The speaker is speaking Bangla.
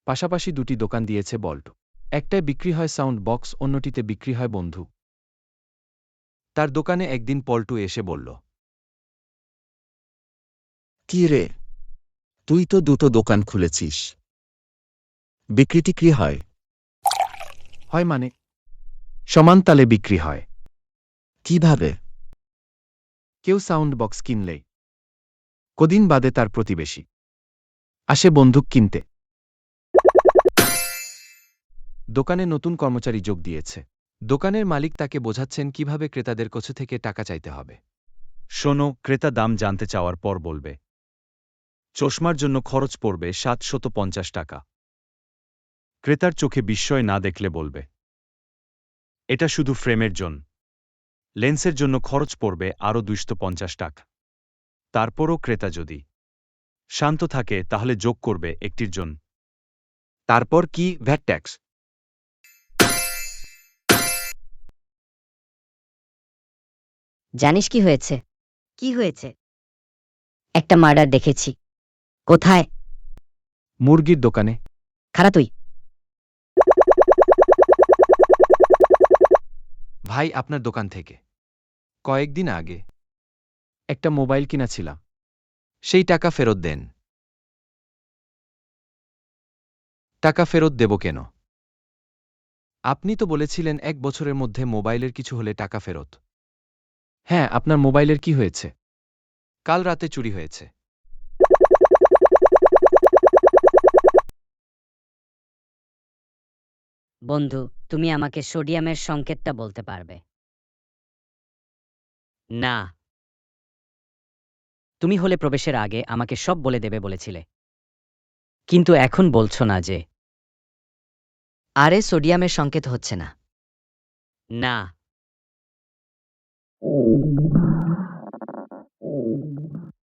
পাশাপাশি দুটি দোকান দিয়েছে বল্ট। একটায় বিক্রি হয় সাউন্ড বক্স, অন্যটিতে বিক্রি হয় বন্ধু। তার দোকানে একদিন পল্টু এসে বলল, কি রে, তুই তো দুটো দোকান খুলেছিস, বিক্রি টিক্রি হয়? হয় মানে? সমান তালে বিক্রি হয়। কিভাবে? কেউ সাউন্ড বক্স কিনলেই কদিন বাদে তার প্রতিবেশী আসে বন্দুক কিনতে। দোকানে নতুন কর্মচারী যোগ দিয়েছে। দোকানের মালিক তাকে বোঝাচ্ছেন কিভাবে ক্রেতাদের কাছ থেকে টাকা চাইতে হবে। শোনো, ক্রেতা দাম জানতে চাওয়ার পর বলবে, চশমার জন্য খরচ পড়বে ৭৫০ টাকা। ক্রেতার চোখে বিস্ময় না দেখলে বলবে, এটা শুধু ফ্রেমের জন্য, লেন্সের জন্য খরচ পড়বে আরও ২৫০ টাকা। তারপরও ক্রেতা যদি শান্ত থাকে তাহলে যোগ করবে একটির জন্য। তারপর কি? VAT tax. জানিস কি হয়েছে? কি হয়েছে? একটা মার্ডার দেখেছি। কোথায়? মুরগির দোকানে। খারা তুই। ভাই, আপনার দোকান থেকে কয়েকদিন আগে একটা মোবাইল কিনেছিলাম, সেই টাকা ফেরত দেন। টাকা ফেরত দেব কেন? আপনি তো বলেছিলেন ১ বছরের মধ্যে মোবাইলের কিছু হলে টাকা ফেরত। হ্যাঁ, আপনার মোবাইলের কি হয়েছে? কাল রাতে চুরি হয়েছে। বন্ধু, তুমি আমাকে সোডিয়ামের সংকেতটা বলতে পারবে? না। তুমি হলে প্রবেশের আগে আমাকে সব বলে দেবে বলেছিলে, কিন্তু এখন বলছো না যে। আরে, সোডিয়ামের সংকেত হচ্ছে না। না।